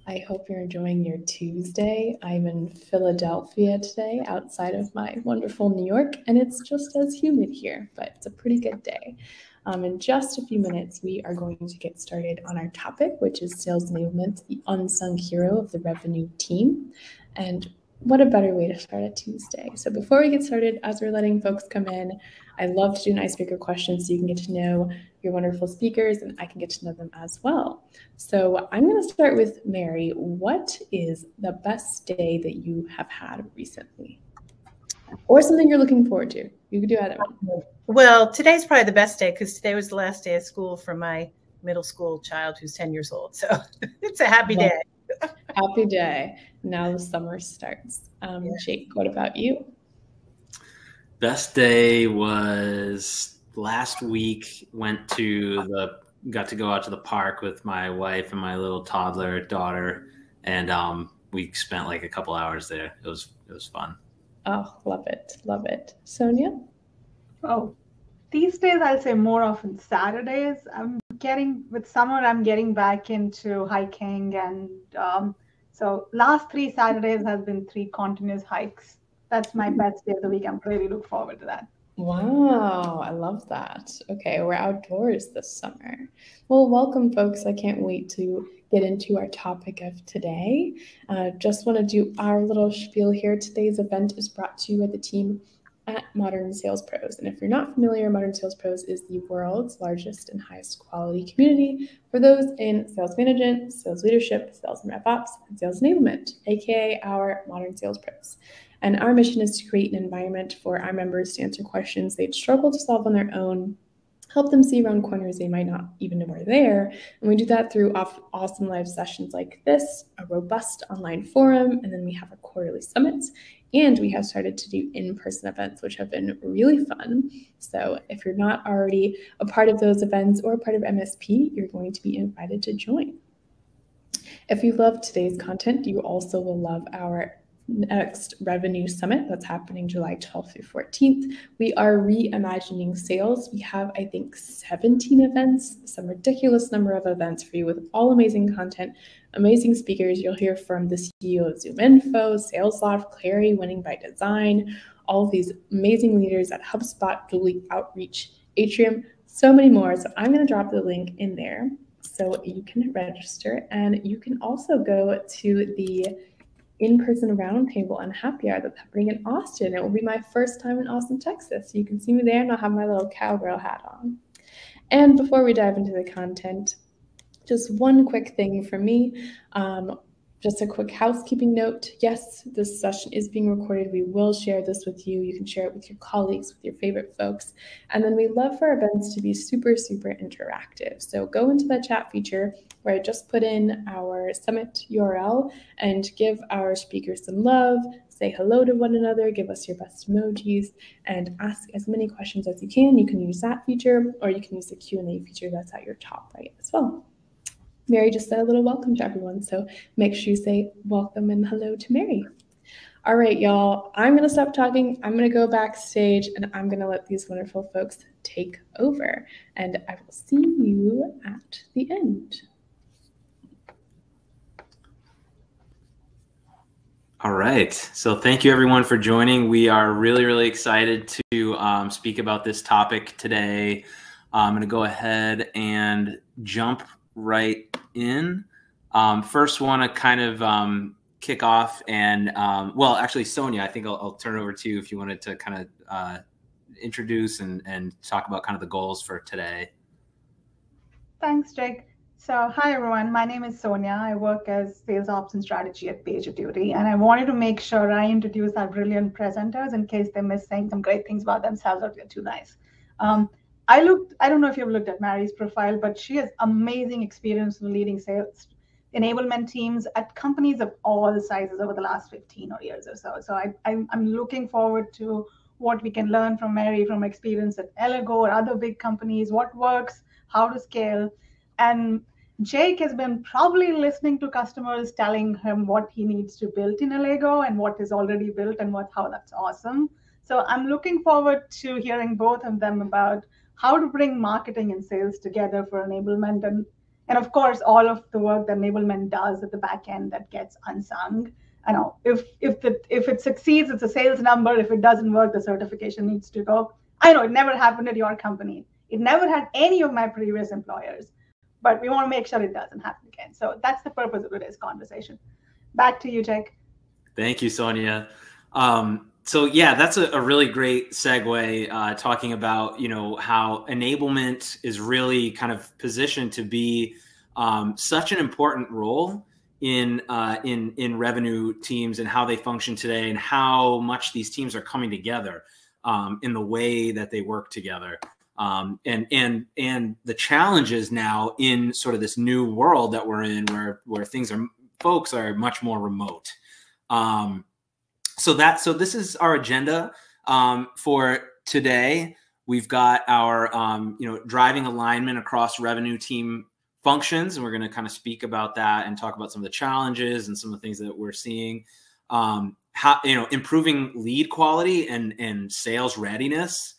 I hope you're enjoying your Tuesday. I'm in Philadelphia today, outside of my wonderful New York, and it's just as humid here, but it's a pretty good day. In just a few minutes, we are going to get started on our topic, which is sales enablement, the unsung hero of the revenue team. And what a better way to start a Tuesday. So before we get started, as we're letting folks come in, I love to do an icebreaker question so you can get to know your wonderful speakers and I can get to know them as well. So I'm going to start with Mary. What is the best day that you have had recently? Or something you're looking forward to? You could do either one. Well, today's probably the best day because today was the last day of school for my middle school child who's 10 years old. So it's a happy day. Happy day. Now the summer starts. Jake, what about you? Best day was last week. Got to go out to the park with my wife and my little toddler daughter, and we spent like a couple hours there. It was fun. Oh, love it. Sonia? Oh, these days I'll say more often Saturdays. With summer, I'm getting back into hiking, and so last 3 Saturdays has been 3 continuous hikes. That's my best day of the week. I'm really look forward to that. Wow, I love that. Okay, we're outdoors this summer. Well, welcome, folks. I can't wait to get into our topic of today. Just want to do our little spiel here. Today's event is brought to you by the team at Modern Sales Pros. And if you're not familiar, Modern Sales Pros is the world's largest and highest quality community for those in sales management, sales leadership, sales and rep ops, and sales enablement, aka our Modern Sales Pros. And our mission is to create an environment for our members to answer questions they'd struggle to solve on their own, help them see around corners they might not even know are there. And we do that through awesome live sessions like this, a robust online forum, and then we have our quarterly summits. And we have started to do in-person events, which have been really fun. So if you're not already a part of those events or a part of MSP, you're going to be invited to join. If you love today's content, you also will love our next Revenue Summit that's happening July 12th through 14th. We are reimagining sales. We have, I think, 17 events, some ridiculous number of events for you with all amazing content, amazing speakers. You'll hear from the CEO of ZoomInfo, SalesLoft, Clary, Winning by Design, all of these amazing leaders at HubSpot, Duly, Outreach, Atrium, so many more. So I'm going to drop the link in there so you can register. And you can also go to the in-person roundtable and happy hour that's happening in Austin. It will be my first time in Austin, Texas. You can see me there and I'll have my little cowgirl hat on. And before we dive into the content, just one quick thing from me. Just a quick housekeeping note. Yes, this session is being recorded. We will share this with you. You can share it with your colleagues, with your favorite folks. And then we love for our events to be super, super interactive. So go into that chat feature where I just put in our summit URL and give our speakers some love, say hello to one another, give us your best emojis, and ask as many questions as you can. You can use that feature, or you can use the Q&A feature that's at your top right as well. Mary just said a little welcome to everyone, so make sure you say welcome and hello to Mary. All right, y'all, I'm going to stop talking. I'm going to go backstage, and I'm going to let these wonderful folks take over, and I will see you at the end. All right, so thank you everyone for joining. We are really, really excited to speak about this topic today. I'm going to go ahead and jump right in. First, want to kind of kick off and, well, actually, Sonia, I think I'll turn it over to you if you wanted to kind of introduce and talk about kind of the goals for today. Thanks, Jake. So hi, everyone. My name is Sonia. I work as Sales Ops and Strategy at PagerDuty, and I wanted to make sure I introduce our brilliant presenters in case they're missing some great things about themselves or they're too nice. I don't know if you've looked at Mary's profile, but she has amazing experience in leading sales enablement teams at companies of all sizes over the last 15 years or so. So I'm looking forward to what we can learn from Mary from experience at Elego or other big companies, what works, how to scale. And Jake has been probably listening to customers telling him what he needs to build in Elego and what is already built and how that's awesome. So I'm looking forward to hearing both of them about how to bring marketing and sales together for enablement. And And of course, all of the work that enablement does at the back end that gets unsung. I know if it succeeds, it's a sales number. If it doesn't work, the certification needs to go. I know it never happened at your company. It never had any of my previous employers, but we want to make sure it doesn't happen again. So that's the purpose of today's conversation. Back to you, Jake. Thank you, Sonia. So yeah, that's a really great segue, talking about, you know, how enablement is really kind of positioned to be such an important role in revenue teams and how they function today, and how much these teams are coming together in the way that they work together. And the challenges now in sort of this new world that we're in, where folks are much more remote. So this is our agenda for today. We've got our driving alignment across revenue team functions, and we're going to kind of speak about that and talk about some of the challenges and some of the things that we're seeing. How, you know, improving lead quality and sales readiness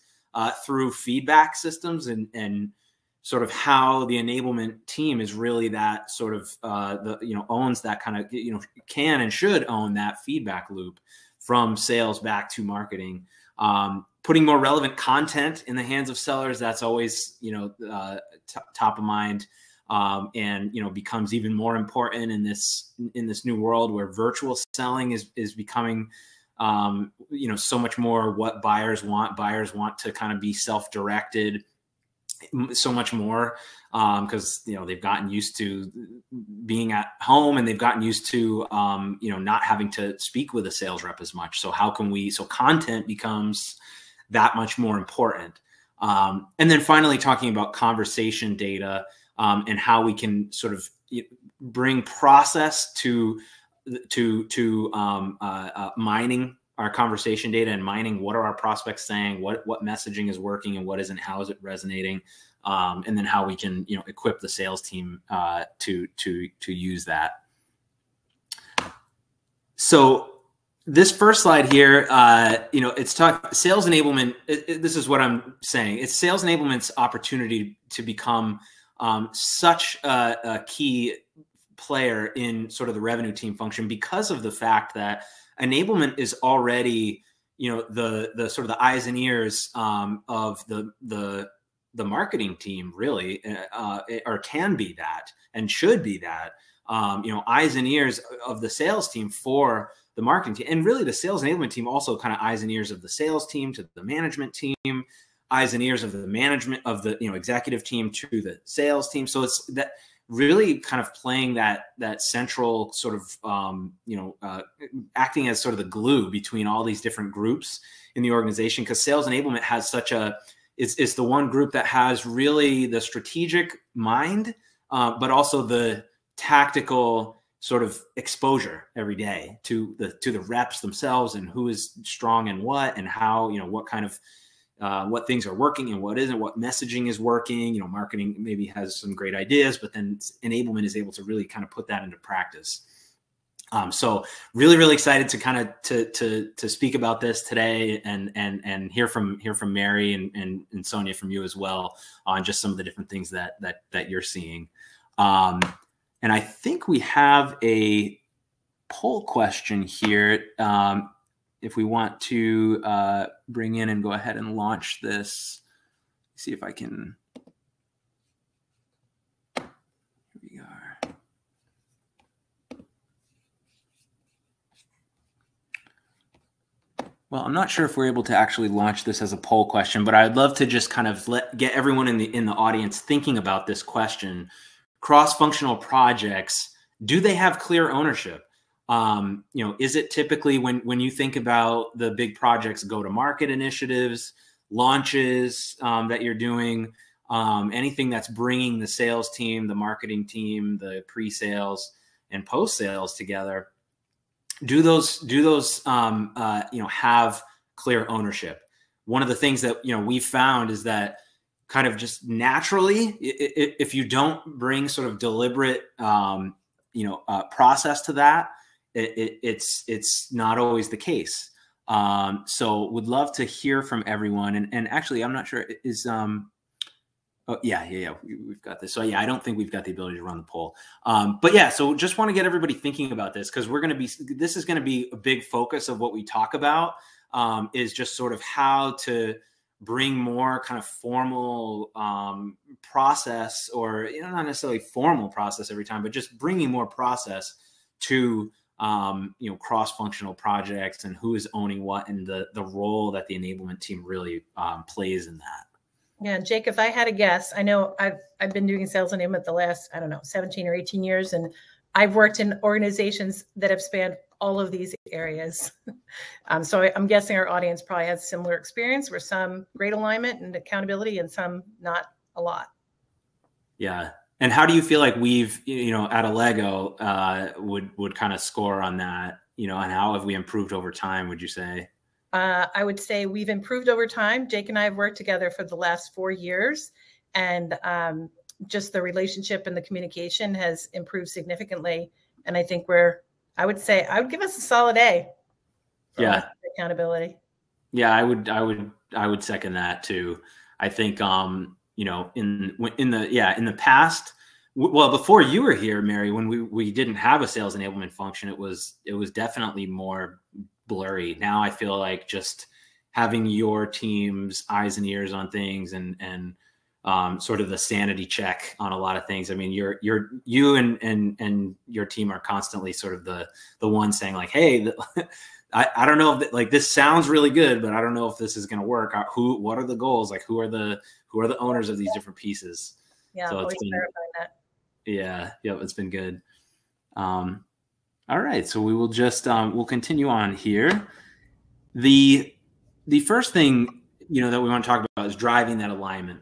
through feedback systems, and sort of how the enablement team is really that sort of owns that kind of, can and should own that feedback loop from sales back to marketing. Putting more relevant content in the hands of sellers, that's always top of mind, and becomes even more important in this new world where virtual selling is becoming so much more what buyers want. Buyers want to kind of be self-directed so much more, because they've gotten used to being at home, and they've gotten used to not having to speak with a sales rep as much. So so content becomes that much more important. And then finally talking about conversation data, and how we can sort of bring process to mining our conversation data, and mining what are our prospects saying, what messaging is working and what isn't, how is it resonating, and then how we can equip the sales team to use that. So this first slide here, it's sales enablement. This is what I'm saying. It's sales enablement's opportunity to become such a key player in sort of the revenue team function, because of the fact that enablement is already, the sort of the eyes and ears of the marketing team, really, or can be that and should be that, eyes and ears of the sales team for the marketing team. And really the sales enablement team also kind of eyes and ears of the sales team to the management team, eyes and ears of the management of the executive team to the sales team. So it's that really kind of playing that central sort of acting as sort of the glue between all these different groups in the organization, because sales enablement has such it's the one group that has really the strategic mind, but also the tactical sort of exposure every day to the reps themselves, and who is strong and what, and how, what kind of what things are working and what isn't, what messaging is working. Marketing maybe has some great ideas, but then enablement is able to really kind of put that into practice. So really, really excited to kind of to speak about this today, and hear from Mary and Sonia, from you as well, on just some of the different things that you're seeing. And I think we have a poll question here. If we want to bring in and go ahead and launch this, see if I can. Here we are. Well, I'm not sure if we're able to actually launch this as a poll question, but I'd love to just kind of get everyone in the audience thinking about this question. Cross-functional projects, do they have clear ownership? Is it typically when you think about the big projects, go-to-market initiatives, launches that you're doing, anything that's bringing the sales team, the marketing team, the pre-sales and post-sales together, do those have clear ownership? One of the things that we've found is that kind of just naturally, if you don't bring sort of deliberate process to that, it's not always the case. So would love to hear from everyone. And actually, I'm not sure, is Oh, yeah. We've got this. So yeah, I don't think we've got the ability to run the poll. But yeah, so just want to get everybody thinking about this, because this is going to be a big focus of what we talk about, is just sort of how to bring more kind of formal process, or not necessarily formal process every time, but just bringing more process to cross-functional projects, and who is owning what, and the role that the enablement team really plays in that. Yeah, Jake, if I had a guess, I know I've been doing sales enablement the last, 17 or 18 years, and I've worked in organizations that have spanned all of these areas. So I'm guessing our audience probably has similar experience, where some great alignment and accountability and some not a lot. Yeah. And how do you feel like we've, at Allego, would kind of score on that, and how have we improved over time, would you say? I would say we've improved over time. Jake and I have worked together for the last 4 years, and just the relationship and the communication has improved significantly. And I think I would give us a solid A. Yeah. Accountability. Yeah, I would second that too. I think, in the past, well, before you were here, Mary, when we didn't have a sales enablement function, it was definitely more blurry. Now I feel like just having your team's eyes and ears on things, and sort of the sanity check on a lot of things. I mean, you and your team are constantly sort of the one saying like, hey, I don't know if like this sounds really good, but I don't know if this is going to work. What are the goals? Like, who are the owners of these different pieces? Yeah, so always clarifying that. Yeah, it's been good. All right, so we will just we'll continue on here. The first thing that we want to talk about is driving that alignment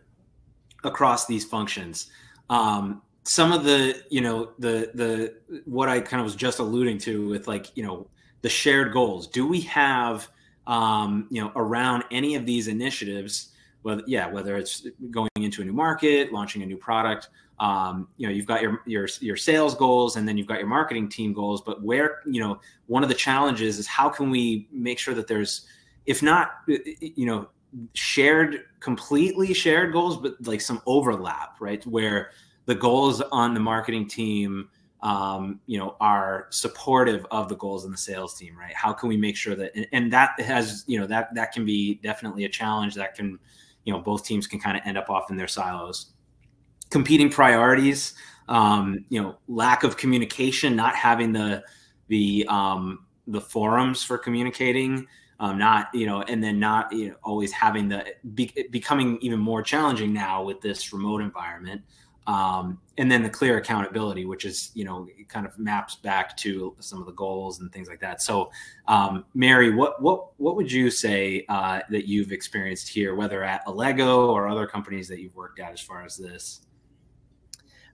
across these functions. Some of the what I kind of was just alluding to with the shared goals. Do we have around any of these initiatives, whether it's going into a new market, launching a new product, you've got your sales goals, and then you've got your marketing team goals. But where, one of the challenges is how can we make sure that there's, if not, completely shared goals, but like some overlap, right? Where the goals on the marketing team, are supportive of the goals in the sales team, right? How can we make sure that, and that has, that can be definitely a challenge that can, both teams can kind of end up off in their silos. Competing priorities, lack of communication, not having the forums for communicating, and then not always having becoming even more challenging now with this remote environment. And then the clear accountability, which is, kind of maps back to some of the goals and things like that. So, Mary, what would you say that you've experienced here, whether at Allego or other companies that you've worked at, as far as this?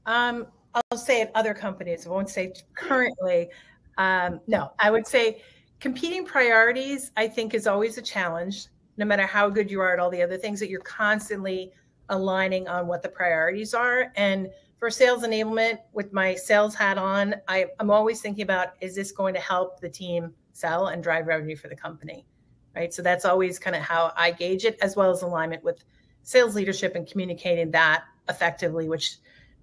I'll say at other companies. I won't say currently. No, I would say competing priorities, I think, is always a challenge, no matter how good you are at all the other things, that you're constantly aligning on what the priorities are. And for sales enablement, with my sales hat on, I'm always thinking about, is this going to help the team sell and drive revenue for the company, right? So that's always kind of how I gauge it, as well as alignment with sales leadership and communicating that effectively,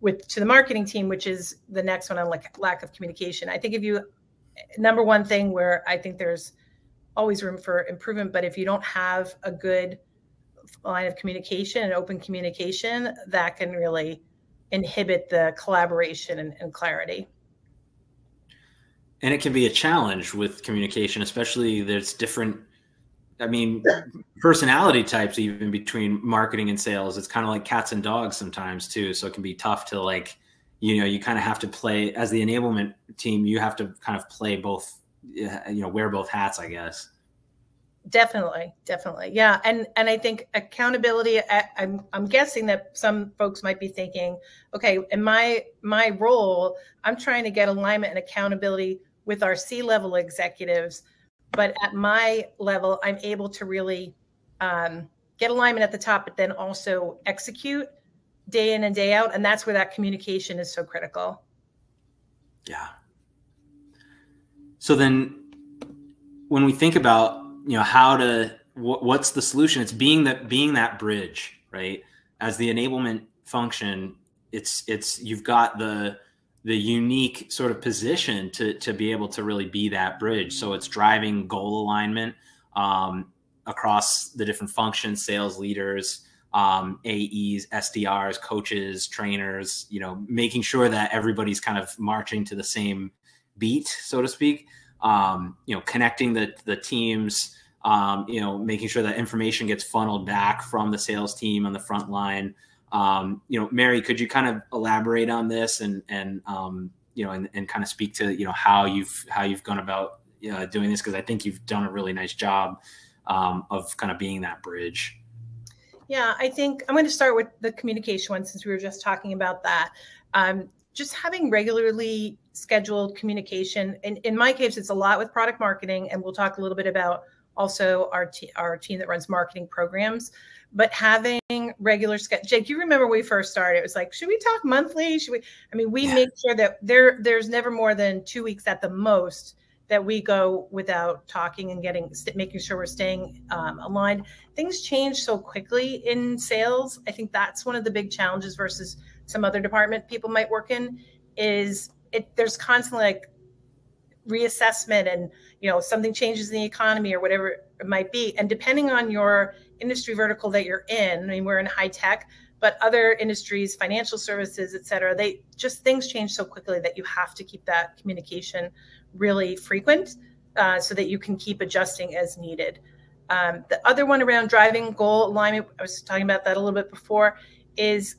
to the marketing team, which is the next one on lack of communication. I think number one thing where I think there's always room for improvement, but if you don't have a good line of communication and open communication, that can really inhibit the collaboration and clarity. And it can be a challenge with communication, especially there's different, personality types even between marketing and sales. It's kind of like cats and dogs sometimes too. So it can be tough to you kind of have to play, as the enablement team, you have to kind of play both, wear both hats, I guess. Definitely. Yeah. And I think accountability, I'm guessing that some folks might be thinking, okay, in my role, I'm trying to get alignment and accountability with our C-level executives. But at my level, I'm able to really get alignment at the top, but then also execute day in and day out. And that's where that communication is so critical. Yeah. So then when we think about, what's the solution? It's being that bridge, right? As the enablement function, you've got the unique sort of position to be able to really be that bridge. So it's driving goal alignment across the different functions, sales leaders, AEs, SDRs, coaches, trainers, you know, making sure that everybody's kind of marching to the same beat, so to speak. You know, connecting the teams, you know, making sure that information gets funneled back from the sales team on the front line. You know, Mary, could you kind of elaborate on this and you know, and kind of speak to, you know, how you've gone about doing this? Because I think you've done a really nice job of kind of being that bridge. Yeah, I think I'm going to start with the communication one, since we were just talking about that. Just having regularly scheduled communication. In my case, it's a lot with product marketing, and we'll talk a little bit about also our team that runs marketing programs. But having regular schedule. Jake, you remember when we first started? It was like, should we talk monthly? Should we? I mean, we make sure that there's never more than 2 weeks at the most that we go without talking and making sure we're staying aligned. Things change so quickly in sales. I think that's one of the big challenges versus some other department people might work in. There's constantly like reassessment, and you know, something changes in the economy or whatever it might be. And depending on your industry vertical that you're in, I mean, we're in high tech, but other industries, financial services, et cetera, things change so quickly that you have to keep that communication really frequent so that you can keep adjusting as needed. The other one around driving goal alignment, I was talking about that a little bit before, is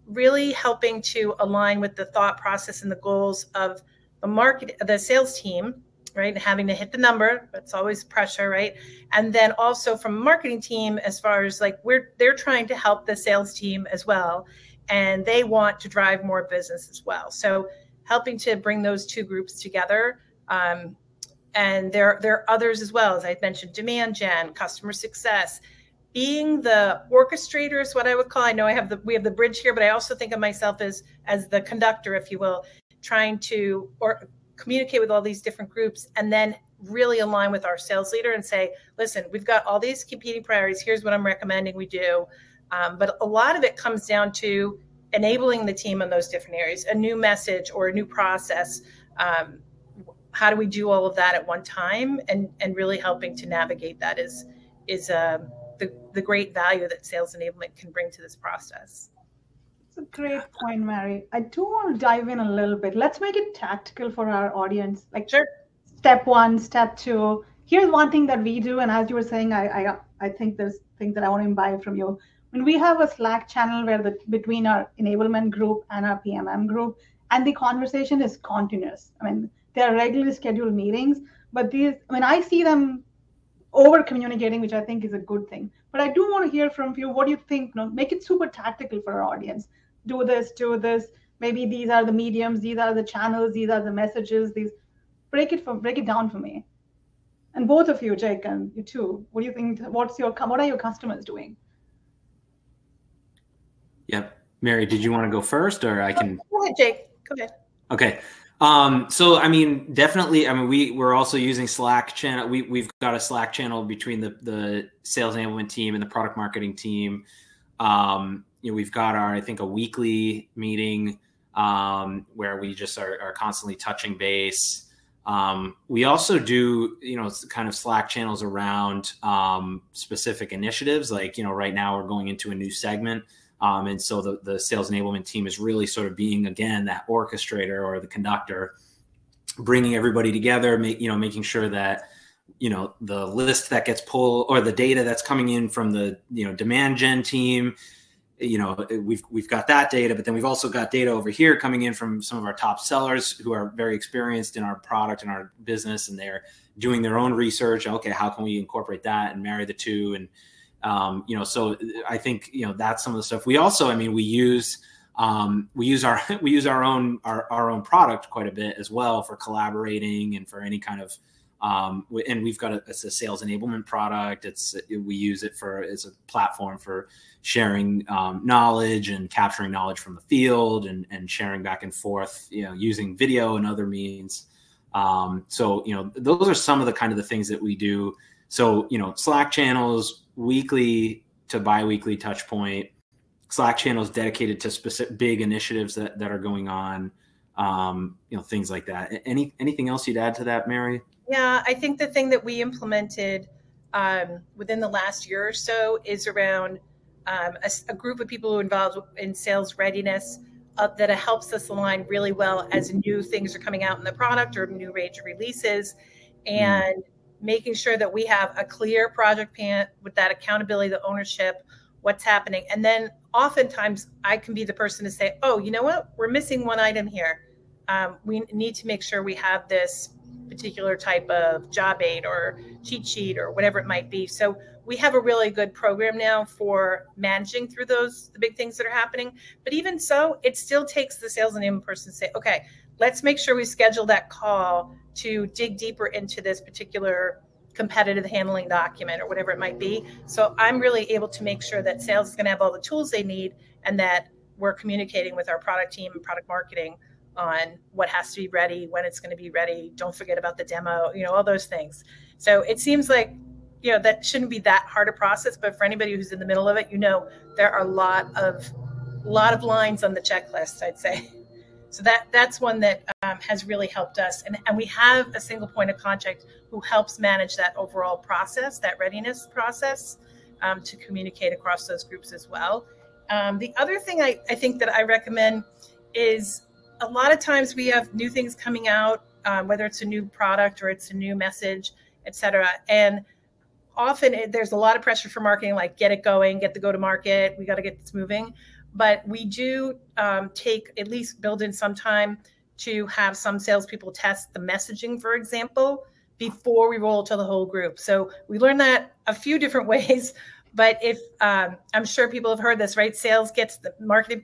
really helping to align with the thought process and the goals of the sales team, right? And having to hit the number, that's always pressure, right? And then also from a marketing team, as far as like they're trying to help the sales team as well, and they want to drive more business as well. So helping to bring those two groups together. And there are others as well, as I mentioned, demand gen, customer success, being the orchestrator is what I would call. I know we have the bridge here, but I also think of myself as the conductor, if you will, trying to communicate with all these different groups, and then really align with our sales leader and say, listen, we've got all these competing priorities. Here's what I'm recommending we do. But a lot of it comes down to enabling the team in those different areas, a new message or a new process. How do we do all of that at one time, and really helping to navigate that is the great value that sales enablement can bring to this process. It's a great point, Mary. I do want to dive in a little bit. Let's make it tactical for our audience. Like, sure. Step 1, step 2. Here's one thing that we do, and as you were saying, I think there's things that I want to imbibe from you. When we have a Slack channel where between our enablement group and our PMM group, and the conversation is continuous. I mean, there are regularly scheduled meetings, but I see them over communicating, which I think is a good thing. But I do want to hear from you. What do you think? Make it super tactical for our audience. Do this. Maybe these are the mediums, these are the channels, these are the messages. Break it down for me. And both of you, Jake, and you too. What do you think? What are your customers doing? Yep. Mary, did you want to go first, or I can? Go ahead, Jake. Go ahead. Okay. So, I mean, definitely, I mean, we're also using Slack channel. We've got a Slack channel between the sales enablement team and the product marketing team. We've got I think a weekly meeting where we just are constantly touching base. We also do, kind of Slack channels around specific initiatives. Like, right now we're going into a new segment. And so the sales enablement team is really sort of being, again, that orchestrator or the conductor, bringing everybody together, making sure that, the list that gets pulled or the data that's coming in from the, demand gen team, we've got that data, but then we've also got data over here coming in from some of our top sellers who are very experienced in our product and our business, and they're doing their own research. Okay, how can we incorporate that and marry the two? And so I think, that's some of the stuff. We also, we use our own product quite a bit as well for collaborating and for any kind of, and we've got it's a sales enablement product. We use it as a platform for sharing knowledge and capturing knowledge from the field and sharing back and forth, using video and other means. So, those are some of the kind of the things that we do. So, Slack channels, weekly to bi-weekly touch point. Slack channels dedicated to specific big initiatives that are going on, things like that. Anything else you'd add to that, Mary? Yeah, I think the thing that we implemented within the last year or so is around a group of people who are involved in sales readiness that helps us align really well as new things are coming out in the product or new range of releases, and making sure that we have a clear project plan with that accountability, the ownership, what's happening. And then oftentimes I can be the person to say, oh, you know what, we're missing one item here. We need to make sure we have this particular type of job aid or cheat sheet or whatever it might be. So we have a really good program now for managing through the big things that are happening. But even so, it still takes the sales enablement person to say, okay, let's make sure we schedule that call to dig deeper into this particular competitive handling document or whatever it might be. So I'm really able to make sure that sales is going to have all the tools they need, and that we're communicating with our product team and product marketing on what has to be ready, when it's going to be ready. Don't forget about the demo, all those things. So it seems like, that shouldn't be that hard a process, but for anybody who's in the middle of it, there are a lot of lines on the checklist, I'd say. So that's one that has really helped us. And we have a single point of contact who helps manage that overall process, that readiness process, to communicate across those groups as well. The other thing I think that I recommend is, a lot of times we have new things coming out, whether it's a new product or it's a new message, et cetera. And often there's a lot of pressure for marketing, like get it going, get the go-to-market, we got to get this moving. But we do build in some time to have some salespeople test the messaging, for example, before we roll to the whole group. So we learned that a few different ways. But if I'm sure people have heard this, right? Sales gets the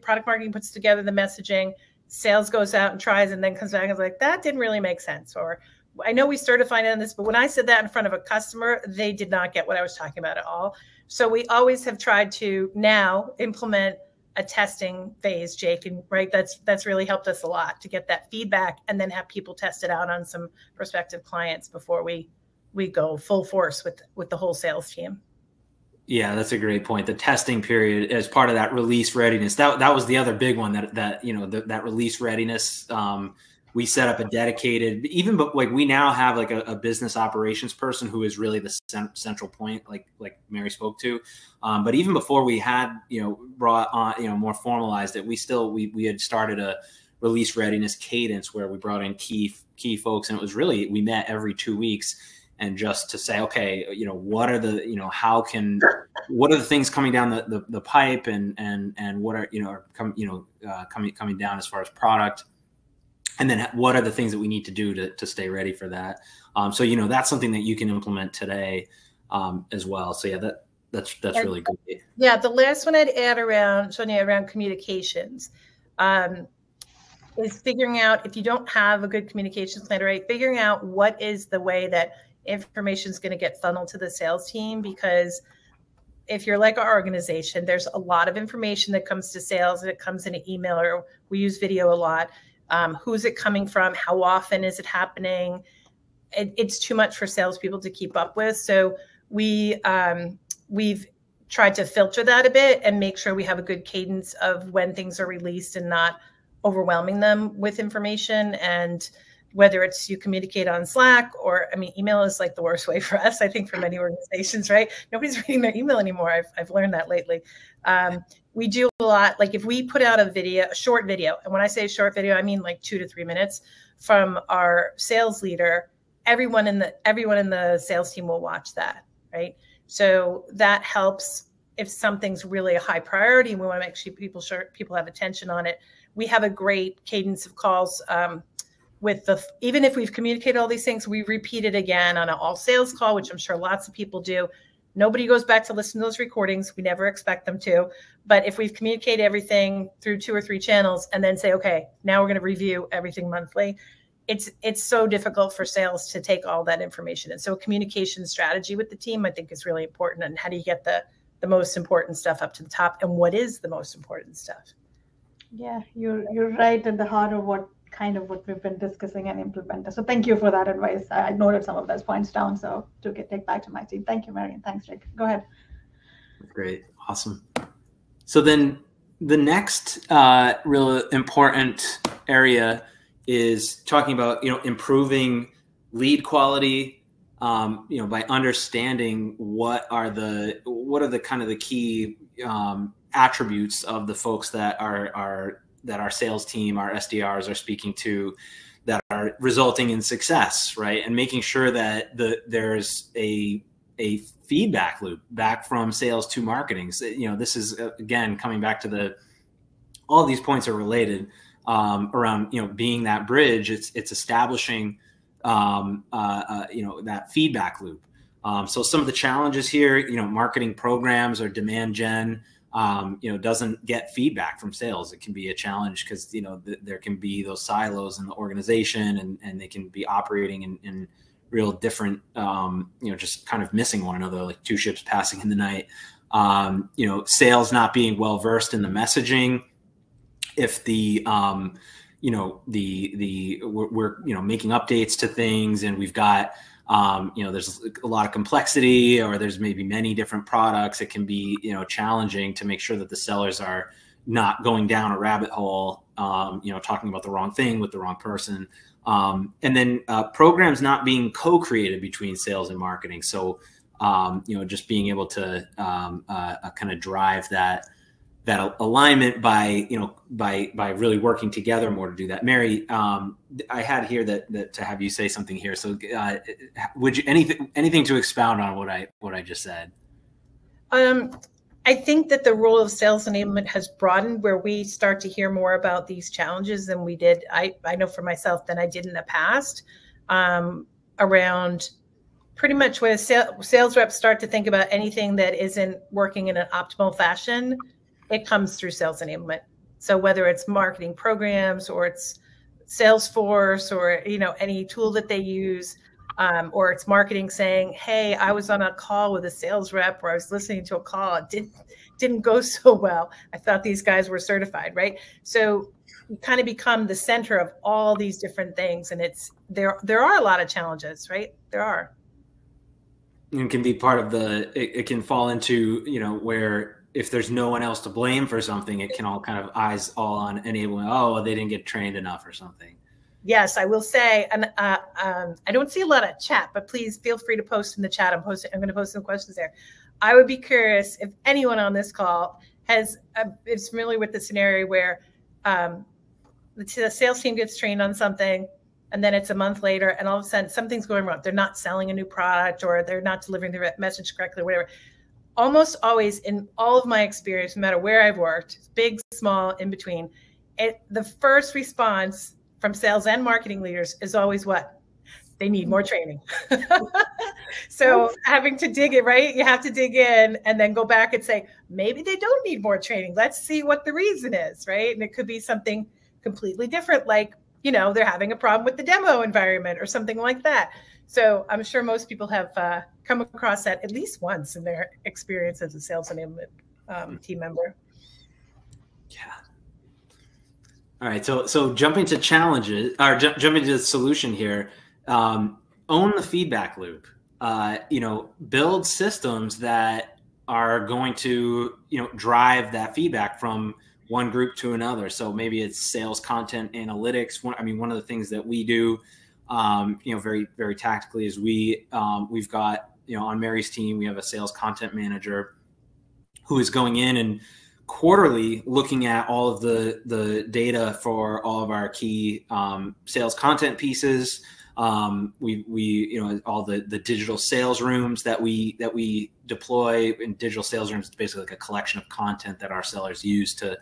product marketing puts together the messaging, sales goes out and tries, and then comes back and is like, that didn't really make sense. Or I know we started finding on this, but when I said that in front of a customer, they did not get what I was talking about at all. So we always have tried to now implement a testing phase, Jake, and right, that's really helped us a lot to get that feedback and then have people test it out on some prospective clients before we go full force with the whole sales team. Yeah, that's a great point. The testing period as part of that release readiness, that was the other big one, that release readiness. We set up a dedicated, like we now have like a business operations person who is really the central point, like Mary spoke to. But even before we had, brought on, more formalized it, we had started a release readiness cadence where we brought in key folks, and it was really, we met every 2 weeks. And just to say, okay, what are the, what are the things coming down the pipe, and what are, coming down as far as product, and then what are the things that we need to do to stay ready for that. So, that's something that you can implement today as well. So yeah, that's really good. Yeah. The last one I'd add around communications is figuring out, if you don't have a good communications plan, right, figuring out what is the way that information is going to get funneled to the sales team. Because if you're like our organization, there's a lot of information that comes to sales, and it comes in an email, or we use video a lot. Who's it coming from? How often is it happening? It's too much for salespeople to keep up with. So we've tried to filter that a bit and make sure we have a good cadence of when things are released and not overwhelming them with information. And whether it's you communicate on Slack or, email is like the worst way for us, I think, for many organizations, right? Nobody's reading their email anymore. I've learned that lately. We do a lot, like if we put out a short video, and when I say short video, I mean like 2 to 3 minutes from our sales leader, everyone in the sales team will watch that, right? So that helps if something's really a high priority and we want to make sure people have attention on it. We have a great cadence of calls. Even if we've communicated all these things, we repeat it again on an all sales call, which I'm sure lots of people do. Nobody goes back to listen to those recordings. We never expect them to. But if we've communicated everything through 2 or 3 channels and then say, okay, now we're going to review everything monthly, it's so difficult for sales to take all that information. And so a communication strategy with the team, I think, is really important. And how do you get the most important stuff up to the top, and what is the most important stuff? Yeah, you're right at the heart of what we've been discussing and implementing. So thank you for that advice. I noted some of those points down, so to take back to my team. Thank you, Marion. Thanks, Jake. Go ahead. Great. Awesome. So then the next real important area is talking about, improving lead quality, by understanding what are the kind of the key attributes of the folks that our sales team, our SDRs are speaking to, that are resulting in success, right? And making sure that there's a feedback loop back from sales to marketing. So, this is again coming back to all these points are related around being that bridge. It's establishing that feedback loop. So some of the challenges here, marketing programs or demand gen, doesn't get feedback from sales. It can be a challenge because, there can be those silos in the organization and they can be operating in real different, just kind of missing one another, like two ships passing in the night. Sales not being well-versed in the messaging. If we're making updates to things and we've got, there's a lot of complexity, or there's maybe many different products, it can be, challenging to make sure that the sellers are not going down a rabbit hole, talking about the wrong thing with the wrong person. And then programs not being co-created between sales and marketing. So, just being able to kind of drive that alignment by really working together more to do that. Mary, I had here that to have you say something here. So would you anything to expound on what I just said? I think that the role of sales enablement has broadened, where we start to hear more about these challenges than we did. I know for myself than I did in the past, around pretty much when sales reps start to think about anything that isn't working in an optimal fashion, it comes through sales enablement. So whether it's marketing programs or it's Salesforce or, any tool that they use, or it's marketing saying, hey, I was on a call with a sales rep, or I was listening to a call. It didn't go so well. I thought these guys were certified, right? So you kind of become the center of all these different things. And there are a lot of challenges, right? There are. It can be part of it can fall into, where if there's no one else to blame for something, it can all kind of eyes all on enabling. Oh, they didn't get trained enough or something. Yes, I will say, and I don't see a lot of chat, but please feel free to post in the chat. I'm going to post some questions there. I would be curious if anyone on this call is familiar with the scenario where the sales team gets trained on something, and then it's a month later, and all of a sudden something's going wrong. They're not selling a new product, or they're not delivering the message correctly, or whatever. Almost always, in all of my experience, no matter where I've worked, big, small, in between, the first response from sales and marketing leaders is always what? They need more training. So having to dig it, right? You have to dig in and then go back and say, maybe they don't need more training. Let's see what the reason is, right? And it could be something completely different, like, they're having a problem with the demo environment or something like that. So I'm sure most people have come across that at least once in their experience as a sales enablement team member. Yeah. All right. So jumping to challenges, or jumping to the solution here, own the feedback loop. Build systems that are going to drive that feedback from one group to another. So maybe it's sales content analytics. One of the things that we do, very, very tactically, is we've got, on Mary's team, we have a sales content manager who is going in and quarterly looking at all of the data for all of our key sales content pieces. We all the digital sales rooms that we deploy. In digital sales rooms, it's basically like a collection of content that our sellers use to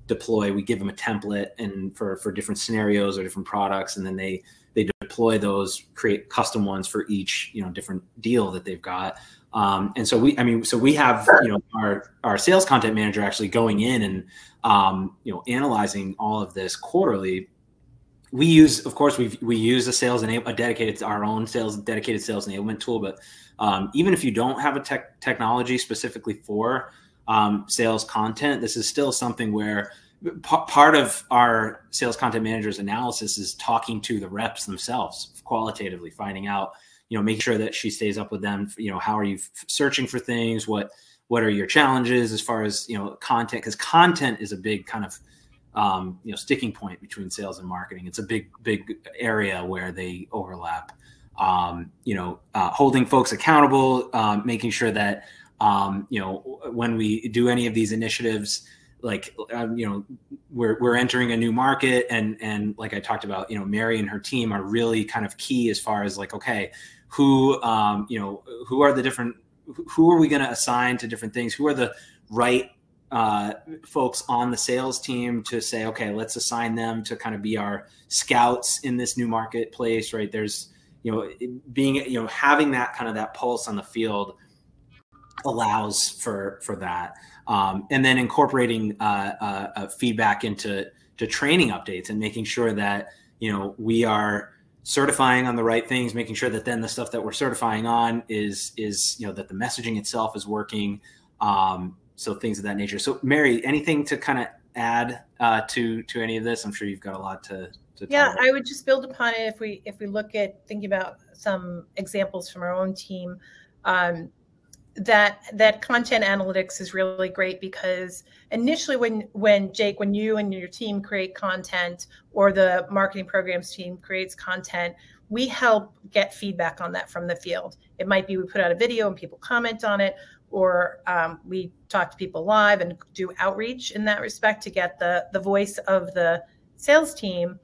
deploy. We give them a template and for different scenarios or different products, and then they deploy those, create custom ones for each different deal that they've got. And so we have our sales content manager actually going in and analyzing all of this quarterly. We use, of course, we use a dedicated sales enablement tool. But even if you don't have a technology specifically for sales content, this is still something where part of our sales content manager's analysis is talking to the reps themselves qualitatively, finding out, making sure that she stays up with them. How are you searching for things? What what are your challenges as far as, you know, content, because content is a big kind of, you know, sticking point between sales and marketing. It's a big area where they overlap. You know, holding folks accountable, making sure that, you know, when we do any of these initiatives, like, you know, we're entering a new market, and like I talked about, you know, Mary and her team are really kind of key as far as like, okay, who, you know, who are we going to assign to different things? Who are the right folks on the sales team to say, okay, let's assign them to kind of be our scouts in this new marketplace, right? There's, you know, being, you know, having that kind of that pulse on the field allows for that. And then incorporating feedback into training updates and making sure that, you know, we are certifying on the right things, making sure that then the stuff that we're certifying on is, you know, that the messaging itself is working. So things of that nature. So Mary, anything to kind of add to any of this? I'm sure you've got a lot to yeah, I would just build upon it. If we look at thinking about some examples from our own team, that content analytics is really great, because initially when Jake, when you and your team create content, or the marketing programs team creates content, we help get feedback on that from the field. It might be we put out a video and people comment on it, or we talk to people live and do outreach in that respect to get the voice of the sales team.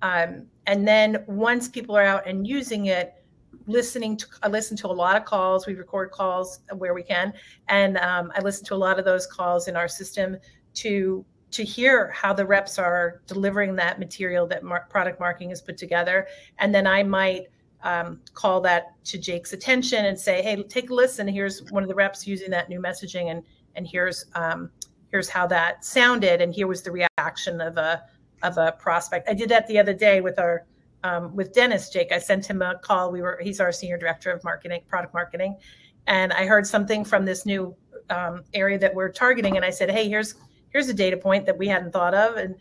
And then once people are out and using it, I listen to a lot of calls. We record calls where we can, and I listen to a lot of those calls in our system to hear how the reps are delivering that material that product marketing has put together. And then I might call that to Jake's attention and say, hey, take a listen. Here's one of the reps using that new messaging, and here's how that sounded, and here was the reaction of a prospect. I did that the other day with our with Dennis, Jake. I sent him a call. He's our senior director of marketing, product marketing, and I heard something from this new area that we're targeting, and I said, hey, here's a data point that we hadn't thought of, and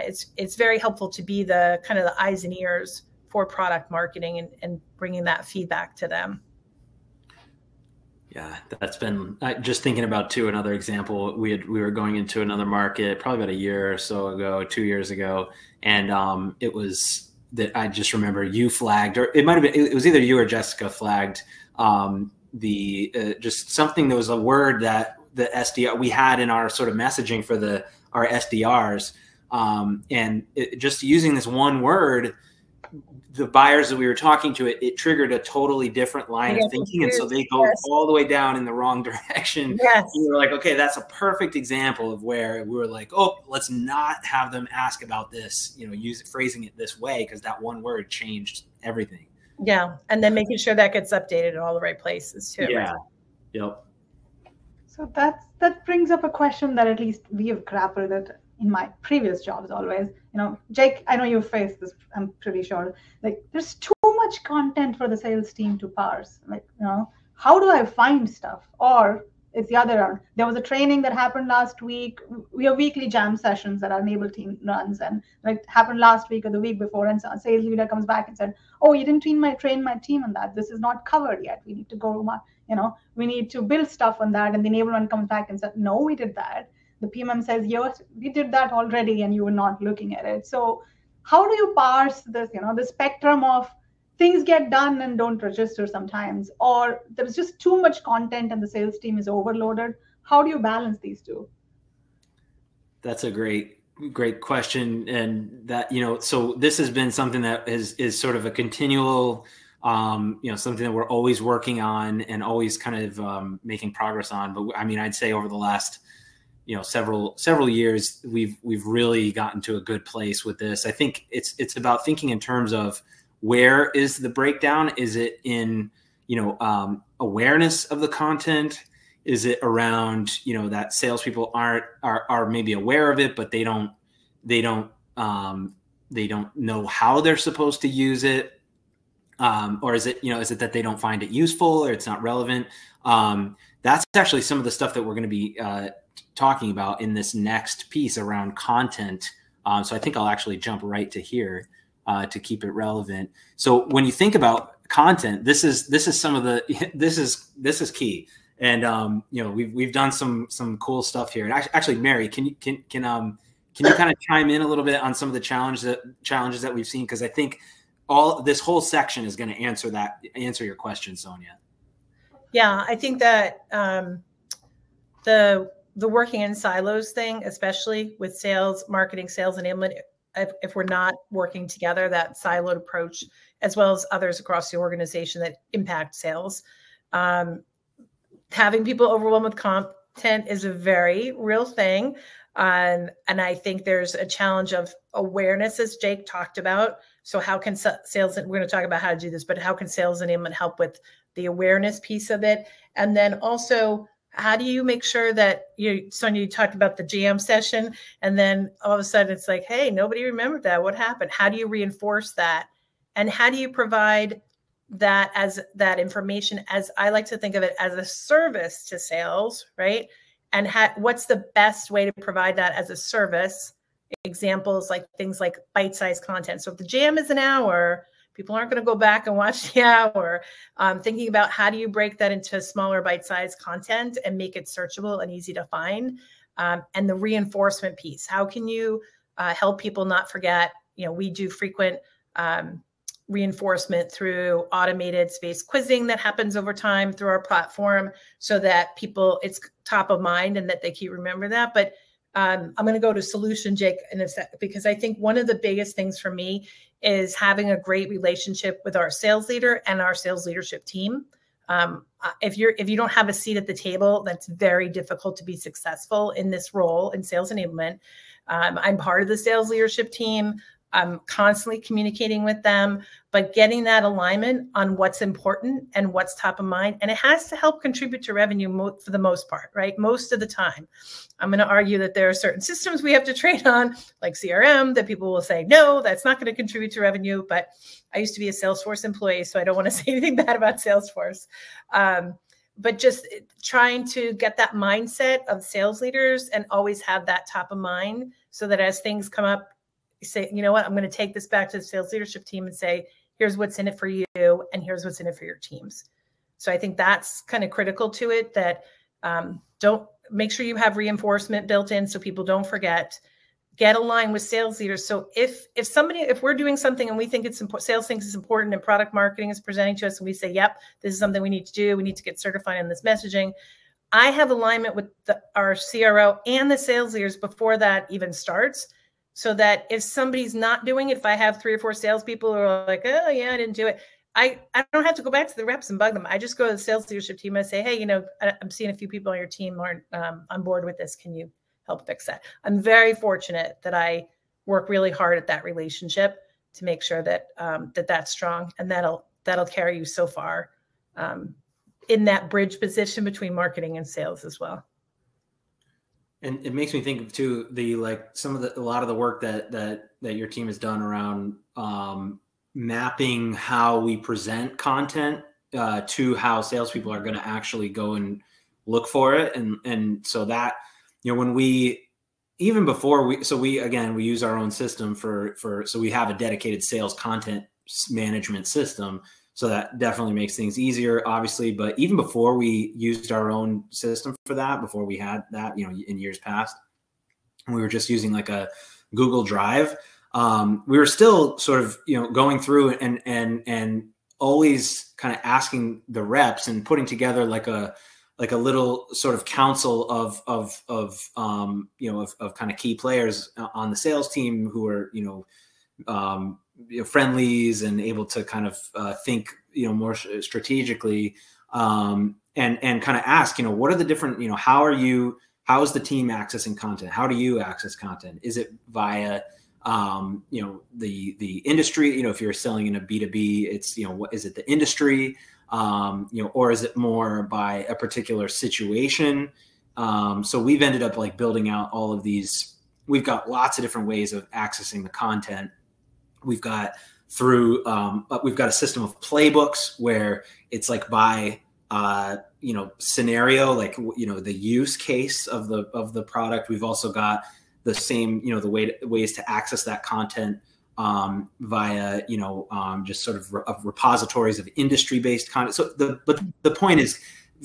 it's very helpful to be the kind of the eyes and ears for product marketing and bringing that feedback to them. Yeah, that's been, just thinking about too, another example, we were going into another market probably about a year or so ago, 2 years ago. And it was that I just remember you flagged, or it might've been, it was either you or Jessica flagged just something, there was a word that the SDR we had in our sort of messaging for our SDRs. And just using this one word, the buyers that we were talking to, it triggered a totally different line of thinking. And so they go all the way down in the wrong direction. Yes. And we were like, okay, that's a perfect example of where we were like, oh, let's not have them ask about this, you know, phrasing it this way, because that one word changed everything. Yeah. And then making sure that gets updated in all the right places too. Yeah. Right? Yep. So that brings up a question that at least we have grappled with in my previous jobs always. You know, Jake, I know you've faced this, I'm pretty sure. Like, there's too much content for the sales team to parse. Like, you know, how do I find stuff? Or it's the other round. There was a training that happened last week. We have weekly jam sessions that our Enable team runs, and like happened last week or the week before, and so a sales leader comes back and said, oh, you didn't train my team on that. This is not covered yet. We need to go, you know, we need to build stuff on that. And the Enablement comes back and said, no, we did that. The PMM says, yes, we did that already, and you were not looking at it. So how do you parse this, you know, the spectrum of things get done and don't register sometimes, or there's just too much content and the sales team is overloaded? How do you balance these two? That's a great question. And that, you know, so this has been something that is sort of a continual, you know, something that we're always working on and always kind of making progress on. But I mean, I'd say over the last, you know, several years, we've really gotten to a good place with this. I think it's about thinking in terms of, where is the breakdown? Is it in, you know, awareness of the content? Is it around, you know, that salespeople are maybe aware of it, but they don't know how they're supposed to use it? Or is it, you know, is it that they don't find it useful or it's not relevant? That's actually some of the stuff that we're going to be talking about in this next piece around content. So I think I'll actually jump right to here to keep it relevant. So when you think about content, this is some of the, this is key. you know, we've done some cool stuff here. And actually, Mary, can you kind of chime in a little bit on some of the challenges that we've seen? Because I think this whole section is going to answer your question, Sonia. Yeah, I think that the working in silos thing, especially with sales, marketing, sales enablement, if we're not working together, that siloed approach, as well as others across the organization that impact sales. Having people overwhelmed with content is a very real thing. And I think there's a challenge of awareness, as Jake talked about. So how can sales, we're going to talk about how to do this, but how can sales enablement help with the awareness piece of it? And then also, how do you make sure that Sonia, you talked about the jam session, and then all of a sudden it's like, hey, nobody remembered that. What happened? How do you reinforce that? And how do you provide that as that information, as I like to think of it, as a service to sales, right? And what's the best way to provide that as a service? Examples like things like bite-sized content. So if the jam is an hour, people aren't going to go back and watch the hour. Thinking about how do you break that into smaller bite-sized content and make it searchable and easy to find. And the reinforcement piece. How can you help people not forget? You know, we do frequent reinforcement through automated spaced quizzing that happens over time through our platform, so that people, it's top of mind and that they keep remember that. But I'm going to go to solution, Jake, in a sec, because I think one of the biggest things for me is having a great relationship with our sales leader and our sales leadership team. If you don't have a seat at the table, that's very difficult to be successful in this role in sales enablement. I'm part of the sales leadership team. I'm constantly communicating with them, but getting that alignment on what's important and what's top of mind. And it has to help contribute to revenue for the most part, right? Most of the time. I'm going to argue that there are certain systems we have to train on, like CRM, that people will say, no, that's not going to contribute to revenue. But I used to be a Salesforce employee, so I don't want to say anything bad about Salesforce. But just trying to get that mindset of sales leaders and always have that top of mind, so that as things come up, say, you know what, I'm going to take this back to the sales leadership team and say, here's what's in it for you, and here's what's in it for your teams. So I think that's kind of critical to it, that don't make sure you have reinforcement built in so people don't forget. Get aligned with sales leaders. So if we're doing something and we think it's important, sales thinks it's important, and product marketing is presenting to us, and we say, yep, this is something we need to do, we need to get certified in this messaging, I have alignment with our CRO and the sales leaders before that even starts. So that if somebody's not doing it, if I have 3 or 4 salespeople who are like, oh yeah, I didn't do it, I don't have to go back to the reps and bug them. I just go to the sales leadership team and say, hey, you know, I'm seeing a few people on your team aren't on board with this. Can you help fix that? I'm very fortunate that I work really hard at that relationship to make sure that that's strong, and that'll carry you so far in that bridge position between marketing and sales as well. And it makes me think of too, a lot of the work that your team has done around mapping how we present content to how salespeople are going to actually go and look for it, and so that, you know, when we use our own system so we have a dedicated sales content management system. So that definitely makes things easier, obviously. But even before we used our own system for that, before we had that, you know, in years past, we were just using like a Google Drive. We were still sort of, you know, going through and always kind of asking the reps and putting together like a little sort of council of kind of key players on the sales team who are, friendlies and able to kind of think, more strategically, and kind of ask, what are the different, how is the team accessing content? How do you access content? Is it via, the industry, if you're selling in a B2B, it's, what is it, the industry, or is it more by a particular situation? So we've ended up like building out all of these. We've got lots of different ways of accessing the content. We've got we've got a system of playbooks where it's like by, scenario, like, the use case of the product. We've also got the same, the ways to access that content via, just sort of repositories of industry-based content. So but the point is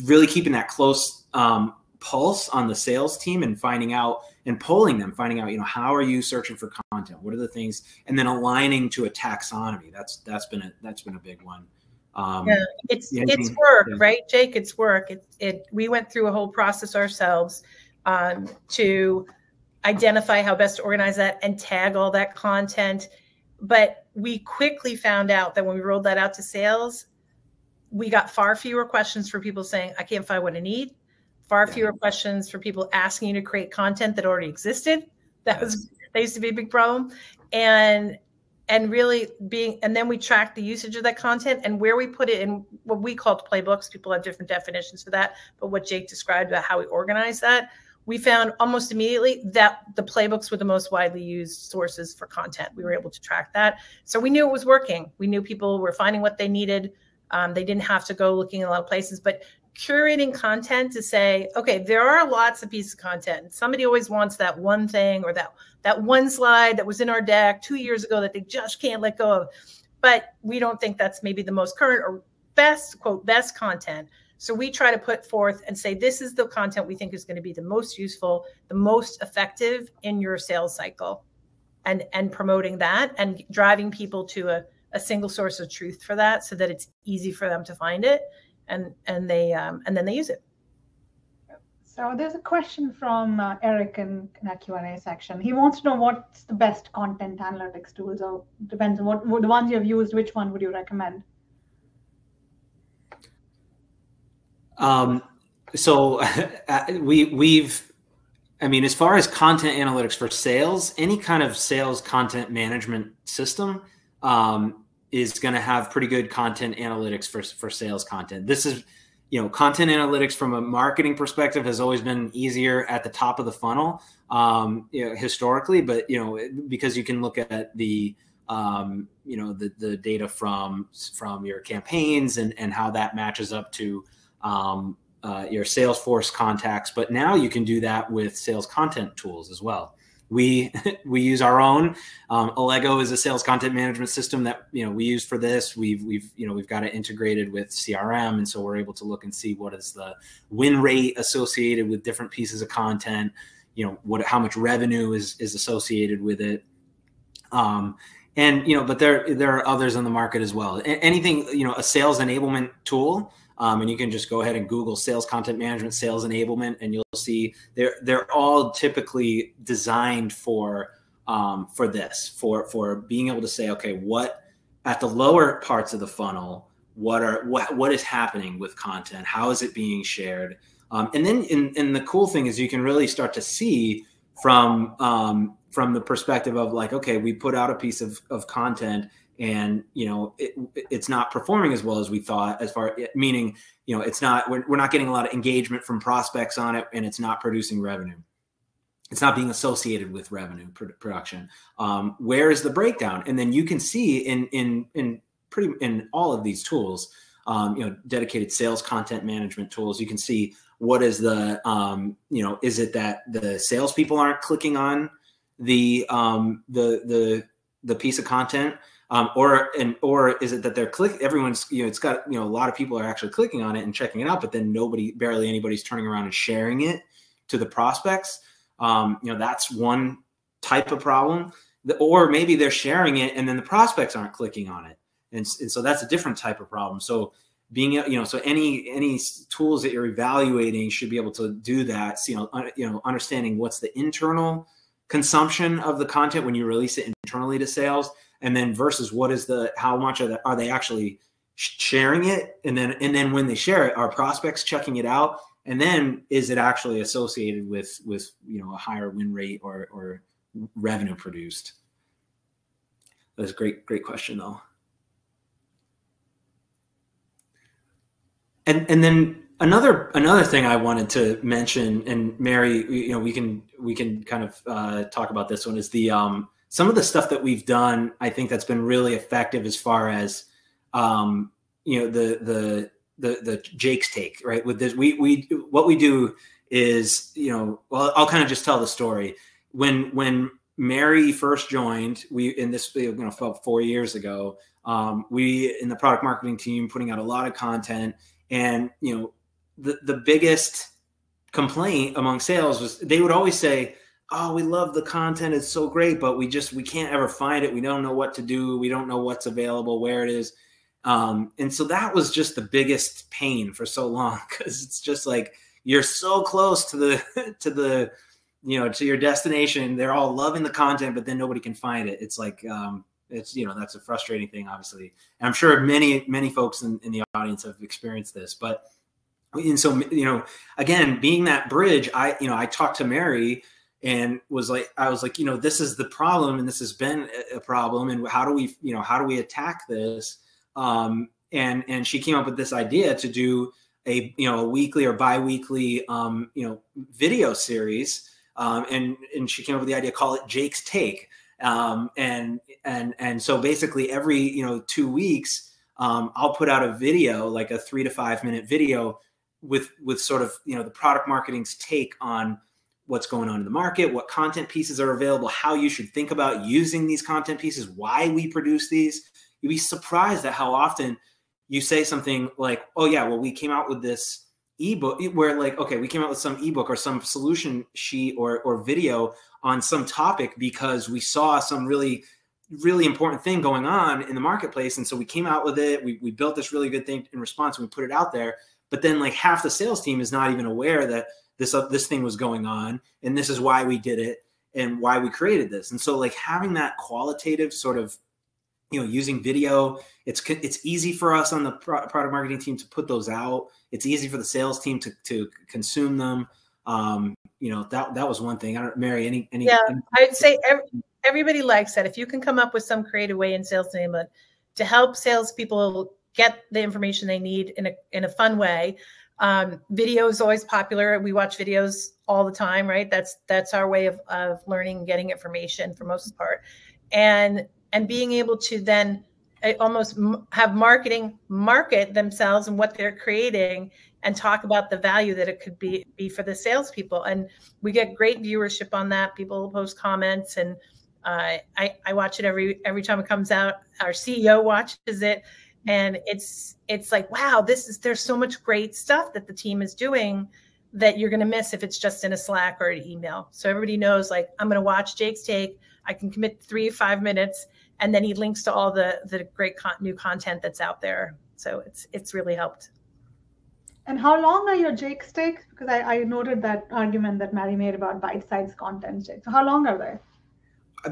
really keeping that close pulse on the sales team and finding out and polling them, finding out, how are you searching for content? What are the things? And then aligning to a taxonomy. That's been a big one. Yeah, it's work, right, Jake? It's work. We went through a whole process ourselves to identify how best to organize that and tag all that content. But we quickly found out that when we rolled that out to sales, we got far fewer questions for people saying, I can't find what I need. Far fewer questions for people asking you to create content that already existed. That used to be a big problem. And really and then we tracked the usage of that content and where we put it in what we called playbooks. People have different definitions for that. But what Jake described about how we organize that, we found almost immediately that the playbooks were the most widely used sources for content. We were able to track that. So we knew it was working. We knew people were finding what they needed. They didn't have to go looking in a lot of places, but curating content to say, okay, there are lots of pieces of content. Somebody always wants that one thing or that one slide that was in our deck 2 years ago that they just can't let go of. But we don't think that's maybe the most current or best, quote, best content. So we try to put forth and say, this is the content we think is going to be the most useful, the most effective in your sales cycle, and promoting that and driving people to a single source of truth for that so that it's easy for them to find it and then they use it. So there's a question from Eric in that Q&A section. He wants to know what's the best content analytics tools, or depends on what the ones you've used, which one would you recommend? So as far as content analytics for sales, any kind of sales content management system is going to have pretty good content analytics for sales content. This is, content analytics from a marketing perspective has always been easier at the top of the funnel, historically, but, because you can look at the data from your campaigns and how that matches up to your Salesforce contacts. But now you can do that with sales content tools as well. We use our own. Allego is a sales content management system that we use for this. We've got it integrated with CRM, and so we're able to look and see what is the win rate associated with different pieces of content. How much revenue is associated with it. But there are others on the market as well. Anything, a sales enablement tool. And you can just go ahead and Google sales content management, sales enablement, and you'll see they're all typically designed for being able to say, okay, what at the lower parts of the funnel, what is happening with content? How is it being shared? And then the cool thing is you can really start to see from the perspective of like, okay, we put out a piece of content and it's not performing as well as we thought, meaning it's not, we're not getting a lot of engagement from prospects on it, and it's not producing revenue. It's not being associated with revenue production. Where is the breakdown? And then you can see in all of these tools, dedicated sales content management tools, you can see what is the is it that the salespeople aren't clicking on the piece of content? Or is it that they're everyone's, it's got, a lot of people are actually clicking on it and checking it out, but then barely anybody's turning around and sharing it to the prospects. That's one type of problem. Or maybe they're sharing it and then the prospects aren't clicking on it. And so that's a different type of problem. So so any tools that you're evaluating should be able to do that. Understanding what's the internal consumption of the content when you release it internally to sales, and then versus what is how much are they actually sharing it? And then when they share it, are prospects checking it out? And then is it actually associated with a higher win rate or revenue produced? That's a great question though. And then another thing I wanted to mention, and Mary, we can kind of talk about this one, is some of the stuff that we've done, I think that's been really effective as far as, the Jake's take, right? With this, what we do is, I'll kind of just tell the story. When Mary first joined, about 4 years ago, we in the product marketing team putting out a lot of content, and the biggest complaint among sales was they would always say, oh, we love the content, it's so great, but we can't ever find it. We don't know what to do. We don't know what's available, where it is. And so that was just the biggest pain for so long, because it's just like you're so close to the to your destination. They're all loving the content, but then nobody can find it. It's like that's a frustrating thing, obviously. And I'm sure many folks in the audience have experienced this. And so again, being that bridge, I talked to Mary and I was like, this is the problem, and this has been a problem, and how do we attack this? And she came up with this idea to do a weekly or bi-weekly video series, and she came up with the idea, call it Jake's Take, and so basically every 2 weeks I'll put out a video, like a 3 to 5 minute video with sort of the product marketing's take on what's going on in the market, what content pieces are available, how you should think about using these content pieces, why we produce these. You'd be surprised at how often you say something like, oh yeah, well, we came out with this ebook, where like, okay, we came out with some ebook or some solution sheet or video on some topic because we saw some really, really important thing going on in the marketplace. And so we came out with it. We built this really good thing in response, and we put it out there. But then like half the sales team is not even aware that this thing was going on, and this is why we did it and why we created this. And so like having that qualitative sort of, using video, it's easy for us on the product marketing team to put those out. It's easy for the sales team to consume them. That was one thing. I don't, Mary, any I'd say everybody likes that. If you can come up with some creative way in sales enablement to help salespeople get the information they need in a fun way. Video is always popular. We watch videos all the time, right? That's our way of learning and getting information for most part. And being able to then almost have marketing market themselves and what they're creating and talk about the value that it could be for the salespeople. And we get great viewership on that. People post comments, and I watch it every time it comes out. Our CEO watches it. And it's like, wow, there's so much great stuff that the team is doing that you're going to miss if it's just in a Slack or an email. So everybody knows, like, I'm going to watch Jake's Take. I can commit 3 to 5 minutes, and then he links to all the great new content that's out there. So it's really helped. And how long are your Jake's Takes? Because I noted that argument that Mary made about bite-sized content. So how long are they?